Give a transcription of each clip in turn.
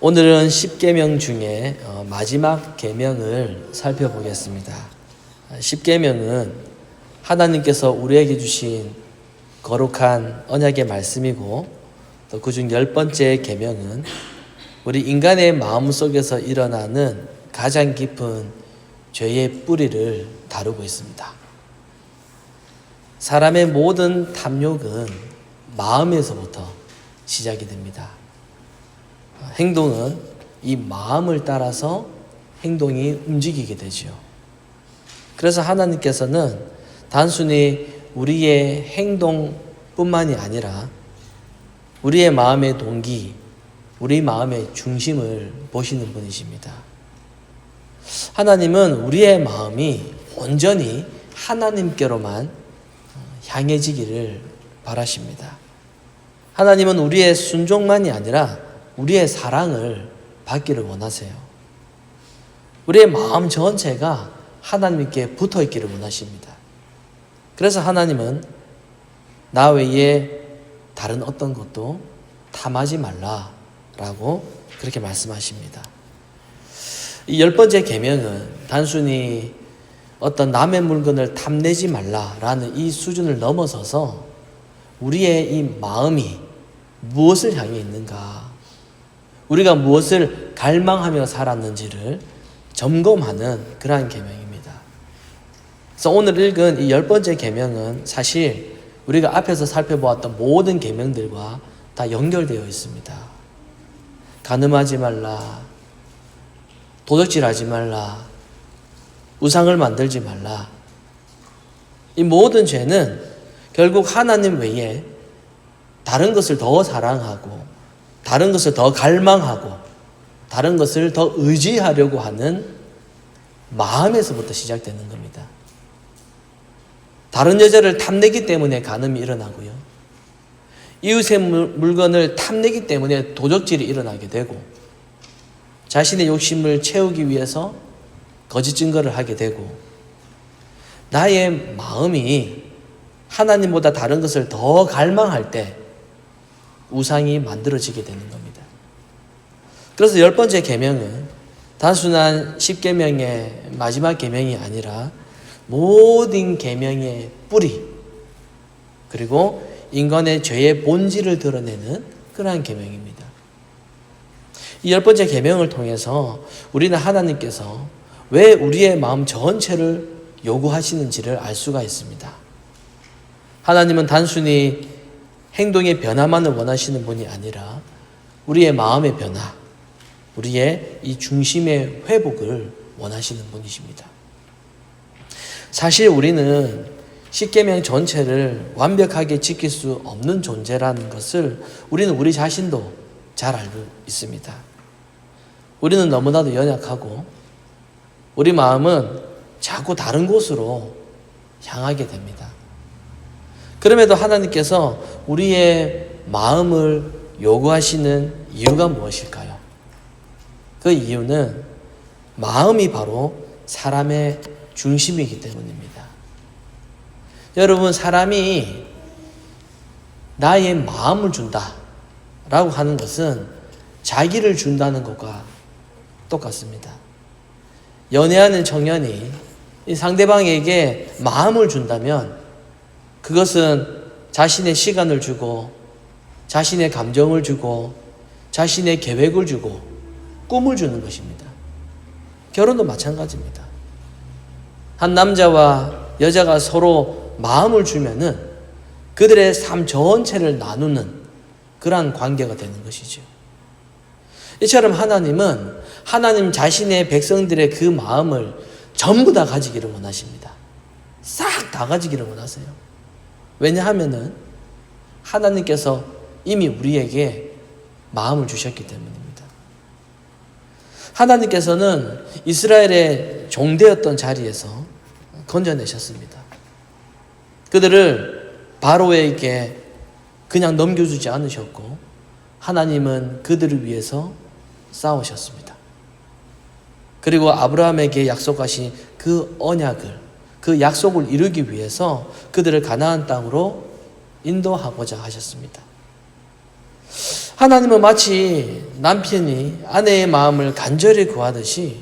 오늘은 10계명 중에 마지막 계명을 살펴보겠습니다. 10계명은 하나님께서 우리에게 주신 거룩한 언약의 말씀이고, 또 그중 10번째 계명은 우리 인간의 마음속에서 일어나는 가장 깊은 죄의 뿌리를 다루고 있습니다. 사람의 모든 탐욕은 마음에서부터 시작이 됩니다. 행동은 이 마음을 따라서 행동이 움직이게 되죠. 그래서 하나님께서는 단순히 우리의 행동뿐만이 아니라 우리의 마음의 동기, 우리 마음의 중심을 보시는 분이십니다. 하나님은 우리의 마음이 온전히 하나님께로만 향해지기를 바라십니다. 하나님은 우리의 순종만이 아니라 우리의 사랑을 받기를 원하세요. 우리의 마음 전체가 하나님께 붙어 있기를 원하십니다. 그래서 하나님은 나 외에 다른 어떤 것도 탐하지 말라라고 그렇게 말씀하십니다. 이 10번째 계명은 단순히 어떤 남의 물건을 탐내지 말라라는 이 수준을 넘어서서 우리의 이 마음이 무엇을 향해 있는가, 우리가 무엇을 갈망하며 살았는지를 점검하는 그러한 계명입니다. 그래서 오늘 읽은 이 10번째 계명은 사실 우리가 앞에서 살펴보았던 모든 계명들과 다 연결되어 있습니다. 간음하지 말라, 도적질하지 말라, 우상을 만들지 말라. 이 모든 죄는 결국 하나님 외에 다른 것을 더 사랑하고, 다른 것을 더 갈망하고, 다른 것을 더 의지하려고 하는 마음에서부터 시작되는 겁니다. 다른 여자를 탐내기 때문에 간음이 일어나고요, 이웃의 물건을 탐내기 때문에 도적질이 일어나게 되고, 자신의 욕심을 채우기 위해서 거짓 증거를 하게 되고, 나의 마음이 하나님보다 다른 것을 더 갈망할 때 우상이 만들어지게 되는 겁니다. 그래서 10번째 계명은 단순한 10계명의 마지막 계명이 아니라 모든 계명의 뿌리, 그리고 인간의 죄의 본질을 드러내는 그러한 계명입니다. 이 10번째 계명을 통해서 우리는 하나님께서 왜 우리의 마음 전체를 요구하시는지를 알 수가 있습니다. 하나님은 단순히 행동의 변화만을 원하시는 분이 아니라 우리의 마음의 변화, 우리의 이 중심의 회복을 원하시는 분이십니다. 사실 우리는 10계명 전체를 완벽하게 지킬 수 없는 존재라는 것을 우리는 우리 자신도 잘 알고 있습니다. 우리는 너무나도 연약하고 우리 마음은 자꾸 다른 곳으로 향하게 됩니다. 그럼에도 하나님께서 우리의 마음을 요구하시는 이유가 무엇일까요? 그 이유는 마음이 바로 사람의 중심이기 때문입니다. 여러분, 사람이 나의 마음을 준다라고 하는 것은 자기를 준다는 것과 똑같습니다. 연애하는 청년이 이 상대방에게 마음을 준다면 그것은 자신의 시간을 주고, 자신의 감정을 주고, 자신의 계획을 주고, 꿈을 주는 것입니다. 결혼도 마찬가지입니다. 한 남자와 여자가 서로 마음을 주면은 그들의 삶 전체를 나누는 그러한 관계가 되는 것이죠. 이처럼 하나님은 하나님 자신의 백성들의 그 마음을 전부 다 가지기를 원하십니다. 싹 다 가지기를 원하세요. 왜냐하면은 하나님께서 이미 우리에게 마음을 주셨기 때문입니다. 하나님께서는 이스라엘의 종되었던 자리에서 건져내셨습니다. 그들을 바로에게 그냥 넘겨주지 않으셨고, 하나님은 그들을 위해서 싸우셨습니다. 그리고 아브라함에게 약속하신 그 언약을, 그 약속을 이루기 위해서 그들을 가나안 땅으로 인도하고자 하셨습니다. 하나님은 마치 남편이 아내의 마음을 간절히 구하듯이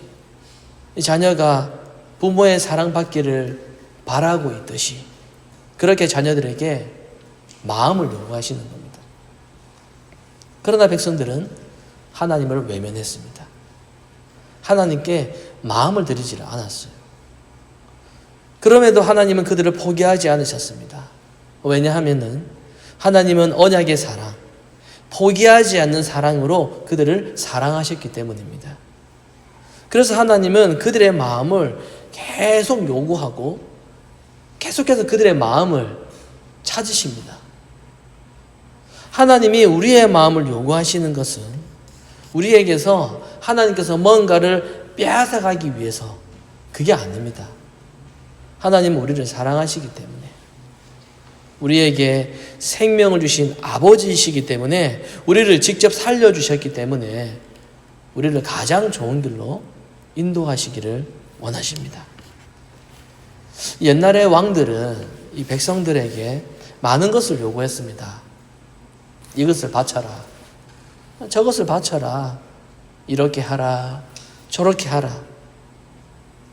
자녀가 부모의 사랑받기를 바라고 있듯이 그렇게 자녀들에게 마음을 요구하시는 겁니다. 그러나 백성들은 하나님을 외면했습니다. 하나님께 마음을 들이지 않았어요. 그럼에도 하나님은 그들을 포기하지 않으셨습니다. 왜냐하면 하나님은 언약의 사랑, 포기하지 않는 사랑으로 그들을 사랑하셨기 때문입니다. 그래서 하나님은 그들의 마음을 계속 요구하고 계속해서 그들의 마음을 찾으십니다. 하나님이 우리의 마음을 요구하시는 것은 우리에게서 하나님께서 뭔가를 빼앗아가기 위해서 그게 아닙니다. 하나님은 우리를 사랑하시기 때문에 우리에게 생명을 주신 아버지이시기 때문에 우리를 직접 살려주셨기 때문에 우리를 가장 좋은 길로 인도하시기를 원하십니다. 옛날의 왕들은 이 백성들에게 많은 것을 요구했습니다. 이것을 바쳐라. 저것을 바쳐라. 이렇게 하라. 저렇게 하라.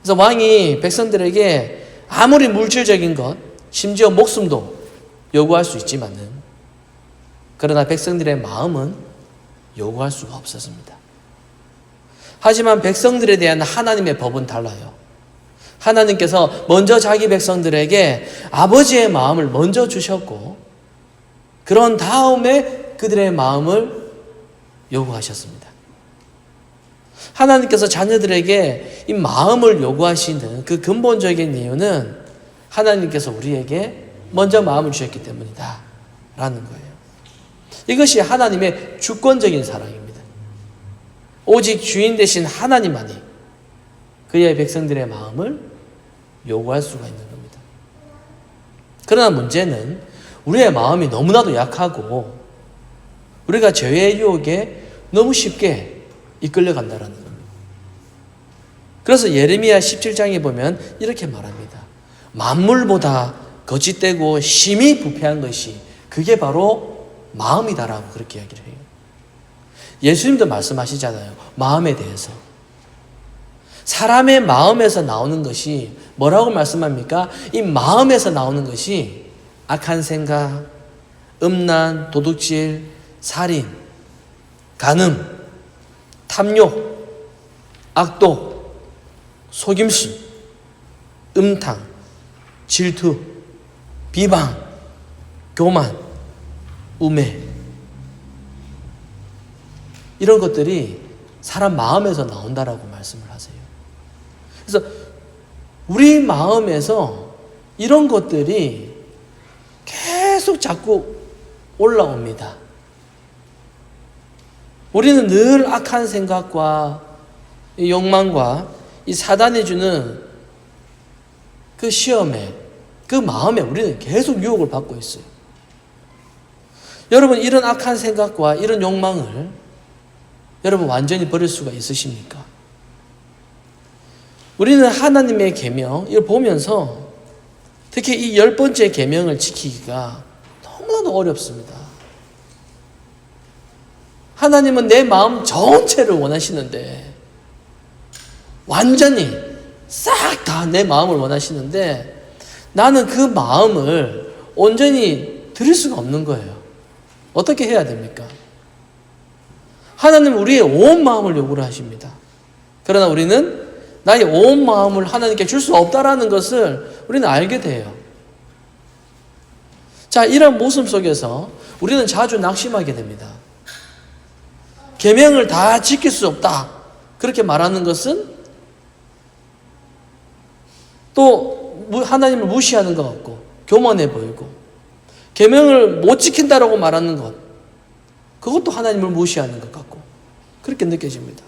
그래서 왕이 백성들에게 아무리 물질적인 것, 심지어 목숨도 요구할 수 있지만은 그러나 백성들의 마음은 요구할 수가 없었습니다. 하지만 백성들에 대한 하나님의 법은 달라요. 하나님께서 먼저 자기 백성들에게 아버지의 마음을 먼저 주셨고 그런 다음에 그들의 마음을 요구하셨습니다. 하나님께서 자녀들에게 이 마음을 요구하시는 그 근본적인 이유는 하나님께서 우리에게 먼저 마음을 주셨기 때문이다 라는 거예요. 이것이 하나님의 주권적인 사랑입니다. 오직 주인 되신 하나님만이 그의 백성들의 마음을 요구할 수가 있는 겁니다. 그러나 문제는 우리의 마음이 너무나도 약하고 우리가 죄의 유혹에 너무 쉽게 이끌려간다는 겁니다. 그래서 예레미야 17장에 보면 이렇게 말합니다. 만물보다 거짓되고 심히 부패한 것이 그게 바로 마음이다라고 그렇게 이야기를 해요. 예수님도 말씀하시잖아요. 마음에 대해서. 사람의 마음에서 나오는 것이 뭐라고 말씀합니까? 이 마음에서 나오는 것이 악한 생각, 음란, 도둑질, 살인, 간음, 탐욕, 악독, 속임수, 음탕, 질투, 비방, 교만, 우매 이런 것들이 사람 마음에서 나온다라고 말씀을 하세요. 그래서 우리 마음에서 이런 것들이 계속 자꾸 올라옵니다. 우리는 늘 악한 생각과 이 욕망과 이 사단이 주는 그 시험에 그 마음에 우리는 계속 유혹을 받고 있어요. 여러분 이런 악한 생각과 이런 욕망을 여러분 완전히 버릴 수가 있으십니까? 우리는 하나님의 계명 이걸 보면서 특히 이 10번째 계명을 지키기가 너무나도 어렵습니다. 하나님은 내 마음 전체를 원하시는데 완전히 싹 다 내 마음을 원하시는데 나는 그 마음을 온전히 드릴 수가 없는 거예요. 어떻게 해야 됩니까? 하나님은 우리의 온 마음을 요구를 하십니다. 그러나 우리는 나의 온 마음을 하나님께 줄 수 없다라는 것을 우리는 알게 돼요. 자, 이런 모습 속에서 우리는 자주 낙심하게 됩니다. 계명을 다 지킬 수 없다. 그렇게 말하는 것은 또 하나님을 무시하는 것 같고 교만해 보이고 계명을 못 지킨다라고 말하는 것 그것도 하나님을 무시하는 것 같고 그렇게 느껴집니다.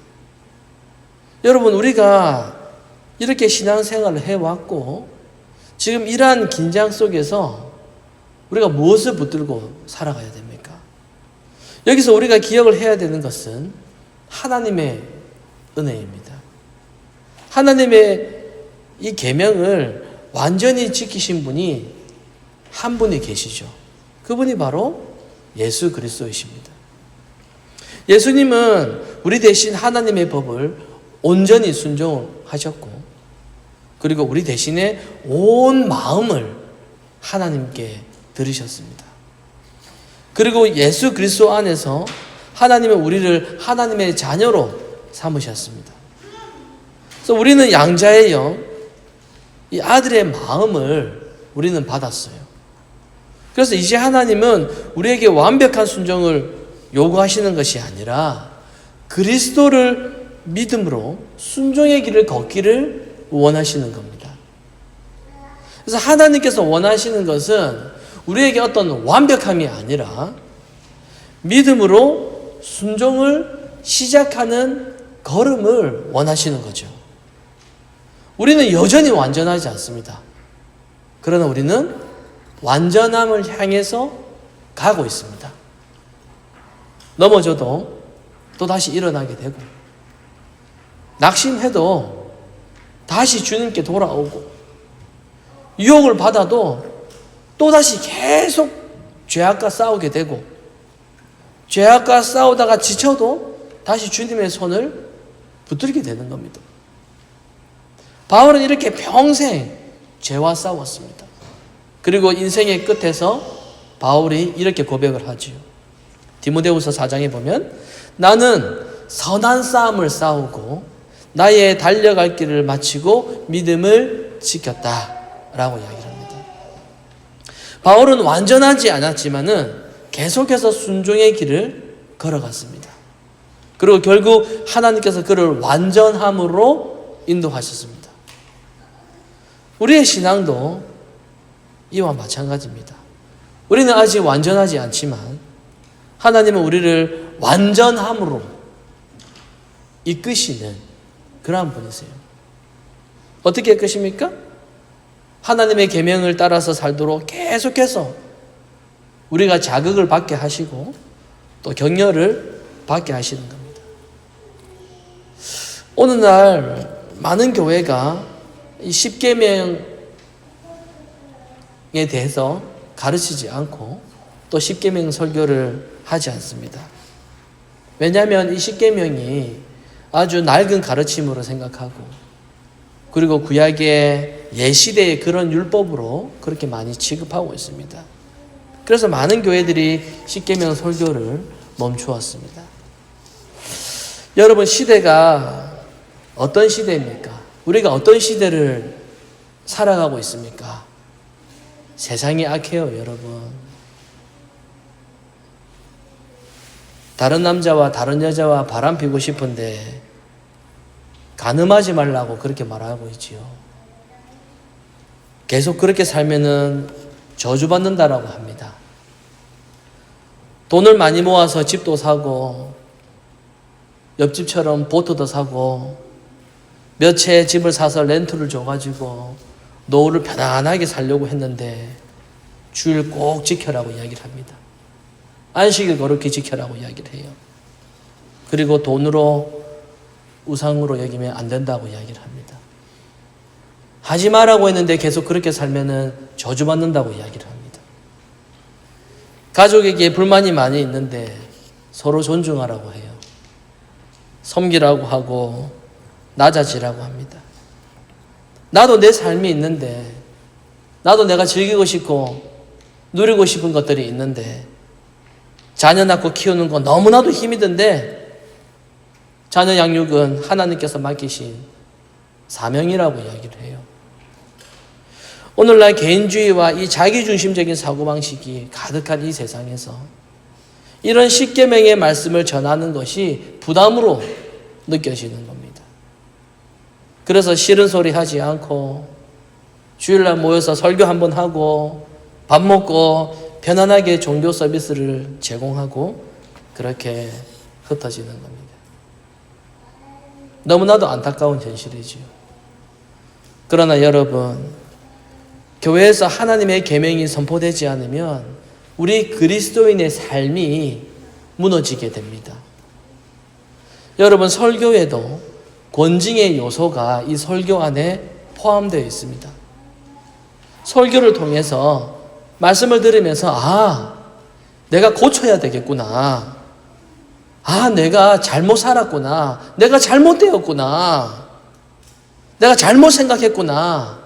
여러분 우리가 이렇게 신앙생활을 해왔고 지금 이러한 긴장 속에서 우리가 무엇을 붙들고 살아가야 됩니까? 여기서 우리가 기억을 해야 되는 것은 하나님의 은혜입니다. 하나님의 이 계명을 완전히 지키신 분이 한 분이 계시죠. 그분이 바로 예수 그리스도이십니다. 예수님은 우리 대신 하나님의 법을 온전히 순종하셨고, 그리고 우리 대신에 온 마음을 하나님께 드리셨습니다. 그리고 예수 그리스도 안에서 하나님은 우리를 하나님의 자녀로 삼으셨습니다. 그래서 우리는 양자의 영, 이 아들의 마음을 우리는 받았어요. 그래서 이제 하나님은 우리에게 완벽한 순종을 요구하시는 것이 아니라 그리스도를 믿음으로 순종의 길을 걷기를 원하시는 겁니다. 그래서 하나님께서 원하시는 것은 우리에게 어떤 완벽함이 아니라 믿음으로 순종을 시작하는 걸음을 원하시는 거죠. 우리는 여전히 완전하지 않습니다. 그러나 우리는 완전함을 향해서 가고 있습니다. 넘어져도 또 다시 일어나게 되고, 낙심해도 다시 주님께 돌아오고, 유혹을 받아도 또다시 계속 죄악과 싸우게 되고, 죄악과 싸우다가 지쳐도 다시 주님의 손을 붙들게 되는 겁니다. 바울은 이렇게 평생 죄와 싸웠습니다. 그리고 인생의 끝에서 바울이 이렇게 고백을 하지요. 디모데후서 4장에 보면 나는 선한 싸움을 싸우고 나의 달려갈 길을 마치고 믿음을 지켰다 라고 이야기를 합니다. 바울은 완전하지 않았지만은 계속해서 순종의 길을 걸어갔습니다. 그리고 결국 하나님께서 그를 완전함으로 인도하셨습니다. 우리의 신앙도 이와 마찬가지입니다. 우리는 아직 완전하지 않지만 하나님은 우리를 완전함으로 이끄시는 그러한 분이세요. 어떻게 이끄십니까? 하나님의 계명을 따라서 살도록 계속해서 우리가 자극을 받게 하시고 또 격려를 받게 하시는 겁니다. 오늘날 많은 교회가 이 십계명에 대해서 가르치지 않고 또 십계명 설교를 하지 않습니다. 왜냐하면 이 십계명이 아주 낡은 가르침으로 생각하고, 그리고 구약의 예시대의 그런 율법으로 그렇게 많이 취급하고 있습니다. 그래서 많은 교회들이 십계명 설교를 멈추었습니다. 여러분, 시대가 어떤 시대입니까? 우리가 어떤 시대를 살아가고 있습니까? 세상이 악해요, 여러분. 다른 남자와 다른 여자와 바람 피고 싶은데 간음하지 말라고 그렇게 말하고 있지요. 계속 그렇게 살면은 저주받는다라고 합니다. 돈을 많이 모아서 집도 사고 옆집처럼 보트도 사고 몇 채 집을 사서 렌트를 줘가지고 노후를 편안하게 살려고 했는데 주일 꼭 지켜라고 이야기를 합니다. 안식일 거룩히 지켜라고 이야기를 해요. 그리고 돈으로 우상으로 여기면 안 된다고 이야기를 합니다. 하지 마라고 했는데 계속 그렇게 살면은 저주받는다고 이야기를 합니다. 가족에게 불만이 많이 있는데 서로 존중하라고 해요. 섬기라고 하고 낮아지라고 합니다. 나도 내 삶이 있는데, 나도 내가 즐기고 싶고 누리고 싶은 것들이 있는데, 자녀 낳고 키우는 건 너무나도 힘이 든데 자녀 양육은 하나님께서 맡기신 사명이라고 이야기를 해요. 오늘날 개인주의와 이 자기중심적인 사고방식이 가득한 이 세상에서 이런 십계명의 말씀을 전하는 것이 부담으로 느껴지는 겁니다. 그래서 싫은 소리 하지 않고 주일날 모여서 설교 한번 하고 밥 먹고 편안하게 종교 서비스를 제공하고 그렇게 흩어지는 겁니다. 너무나도 안타까운 현실이지요. 그러나 여러분, 교회에서 하나님의 계명이 선포되지 않으면 우리 그리스도인의 삶이 무너지게 됩니다. 여러분, 설교에도 권징의 요소가 이 설교 안에 포함되어 있습니다. 설교를 통해서 말씀을 들으면서 내가 고쳐야 되겠구나. 내가 잘못 살았구나. 내가 잘못되었구나. 내가 잘못 생각했구나.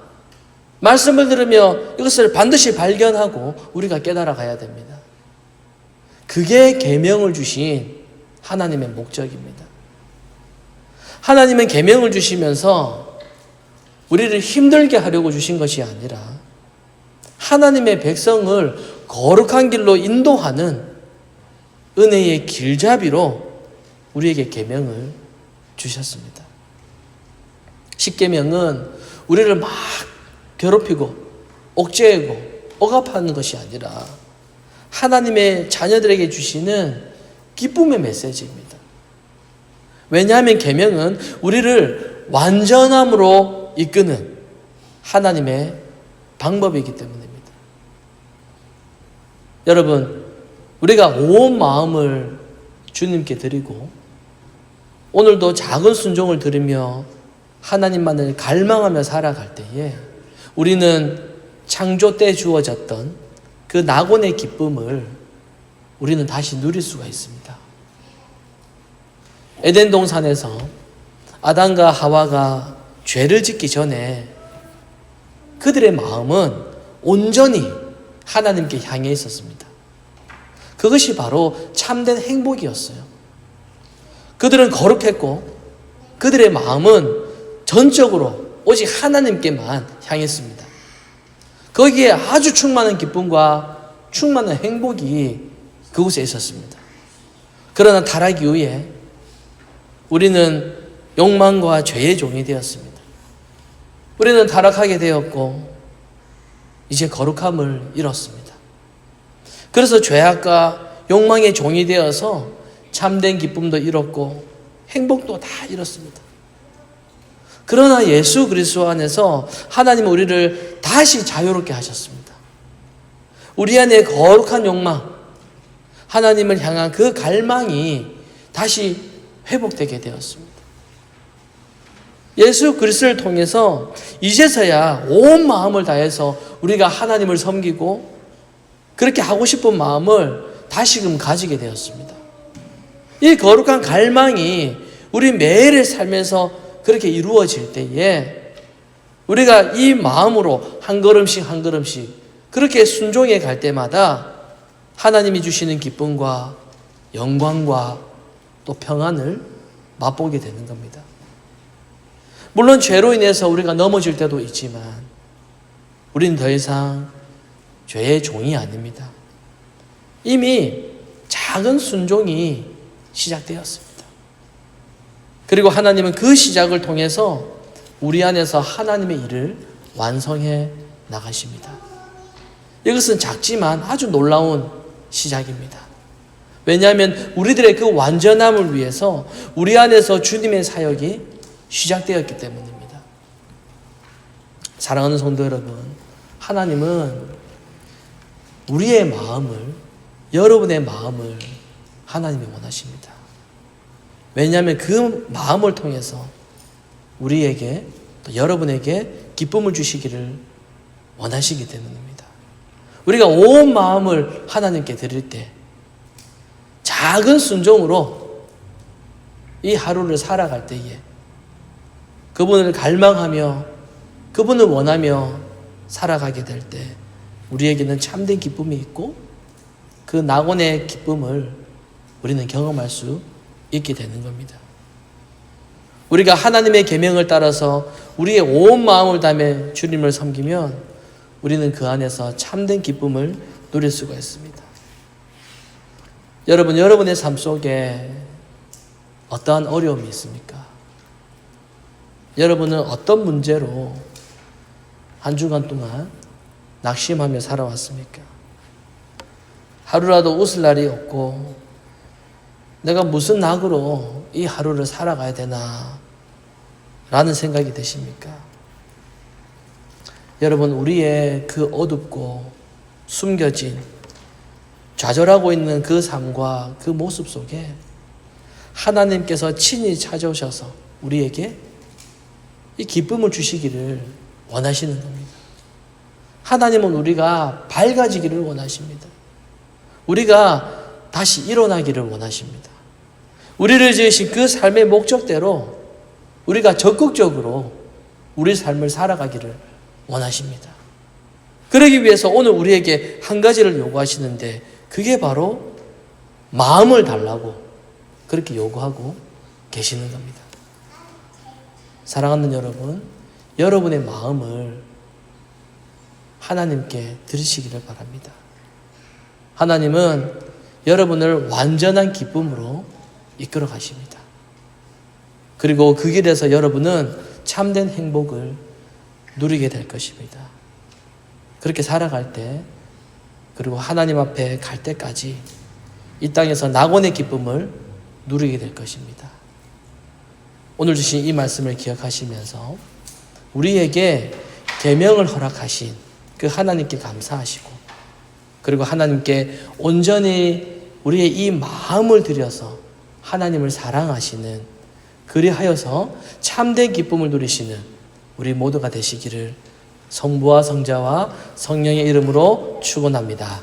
말씀을 들으며 이것을 반드시 발견하고 우리가 깨달아 가야 됩니다. 그게 계명을 주신 하나님의 목적입니다. 하나님은 계명을 주시면서 우리를 힘들게 하려고 주신 것이 아니라 하나님의 백성을 거룩한 길로 인도하는 은혜의 길잡이로 우리에게 계명을 주셨습니다. 십계명은 우리를 막 괴롭히고 억제하고 억압하는 것이 아니라 하나님의 자녀들에게 주시는 기쁨의 메시지입니다. 왜냐하면 계명은 우리를 완전함으로 이끄는 하나님의 방법이기 때문입니다. 여러분, 우리가 온 마음을 주님께 드리고 오늘도 작은 순종을 들으며 하나님만을 갈망하며 살아갈 때에 우리는 창조 때 주어졌던 그 낙원의 기쁨을 우리는 다시 누릴 수가 있습니다. 에덴 동산에서 아담과 하와가 죄를 짓기 전에 그들의 마음은 온전히 하나님께 향해 있었습니다. 그것이 바로 참된 행복이었어요. 그들은 거룩했고 그들의 마음은 전적으로 오직 하나님께만 향했습니다. 거기에 아주 충만한 기쁨과 충만한 행복이 그곳에 있었습니다. 그러나 타락 이후에 우리는 욕망과 죄의 종이 되었습니다. 우리는 타락하게 되었고 이제 거룩함을 잃었습니다. 그래서 죄악과 욕망의 종이 되어서 참된 기쁨도 잃었고 행복도 다 잃었습니다. 그러나 예수 그리스도 안에서 하나님은 우리를 다시 자유롭게 하셨습니다. 우리 안에 거룩한 욕망, 하나님을 향한 그 갈망이 다시 회복되게 되었습니다. 예수 그리스도를 통해서 이제서야 온 마음을 다해서 우리가 하나님을 섬기고 그렇게 하고 싶은 마음을 다시금 가지게 되었습니다. 이 거룩한 갈망이 우리 매일의 삶에서 그렇게 이루어질 때에 우리가 이 마음으로 한 걸음씩 한 걸음씩 그렇게 순종해 갈 때마다 하나님이 주시는 기쁨과 영광과 또 평안을 맛보게 되는 겁니다. 물론 죄로 인해서 우리가 넘어질 때도 있지만 우리는 더 이상 죄의 종이 아닙니다. 이미 작은 순종이 시작되었습니다. 그리고 하나님은 그 시작을 통해서 우리 안에서 하나님의 일을 완성해 나가십니다. 이것은 작지만 아주 놀라운 시작입니다. 왜냐하면 우리들의 그 완전함을 위해서 우리 안에서 주님의 사역이 시작되었기 때문입니다. 사랑하는 성도 여러분, 하나님은 우리의 마음을, 여러분의 마음을 하나님이 원하십니다. 왜냐하면 그 마음을 통해서 우리에게 또 여러분에게 기쁨을 주시기를 원하시기 때문입니다. 우리가 온 마음을 하나님께 드릴 때 작은 순종으로 이 하루를 살아갈 때에 그분을 갈망하며 그분을 원하며 살아가게 될 때 우리에게는 참된 기쁨이 있고 그 낙원의 기쁨을 우리는 경험할 수 있게 되는 겁니다. 우리가 하나님의 계명을 따라서 우리의 온 마음을 다해 주님을 섬기면 우리는 그 안에서 참된 기쁨을 누릴 수가 있습니다. 여러분, 여러분의 삶 속에 어떠한 어려움이 있습니까? 여러분은 어떤 문제로 한 주간 동안 낙심하며 살아왔습니까? 하루라도 웃을 날이 없고 내가 무슨 낙으로 이 하루를 살아가야 되나 라는 생각이 드십니까? 여러분, 우리의 그 어둡고 숨겨진 좌절하고 있는 그 삶과 그 모습 속에 하나님께서 친히 찾아오셔서 우리에게 이 기쁨을 주시기를 원하시는 겁니다. 하나님은 우리가 밝아지기를 원하십니다. 우리가 다시 일어나기를 원하십니다. 우리를 지으신 그 삶의 목적대로 우리가 적극적으로 우리 삶을 살아가기를 원하십니다. 그러기 위해서 오늘 우리에게 한 가지를 요구하시는데 그게 바로 마음을 달라고 그렇게 요구하고 계시는 겁니다. 사랑하는 여러분, 여러분의 마음을 하나님께 드리시기를 바랍니다. 하나님은 여러분을 완전한 기쁨으로 이끌어 가십니다. 그리고 그 길에서 여러분은 참된 행복을 누리게 될 것입니다. 그렇게 살아갈 때, 그리고 하나님 앞에 갈 때까지 이 땅에서 낙원의 기쁨을 누리게 될 것입니다. 오늘 주신 이 말씀을 기억하시면서 우리에게 계명을 허락하신 그 하나님께 감사하시고, 그리고 하나님께 온전히 우리의 이 마음을 들여서 하나님을 사랑하시는, 그리하여서 참된 기쁨을 누리시는 우리 모두가 되시기를 성부와 성자와 성령의 이름으로 축원합니다.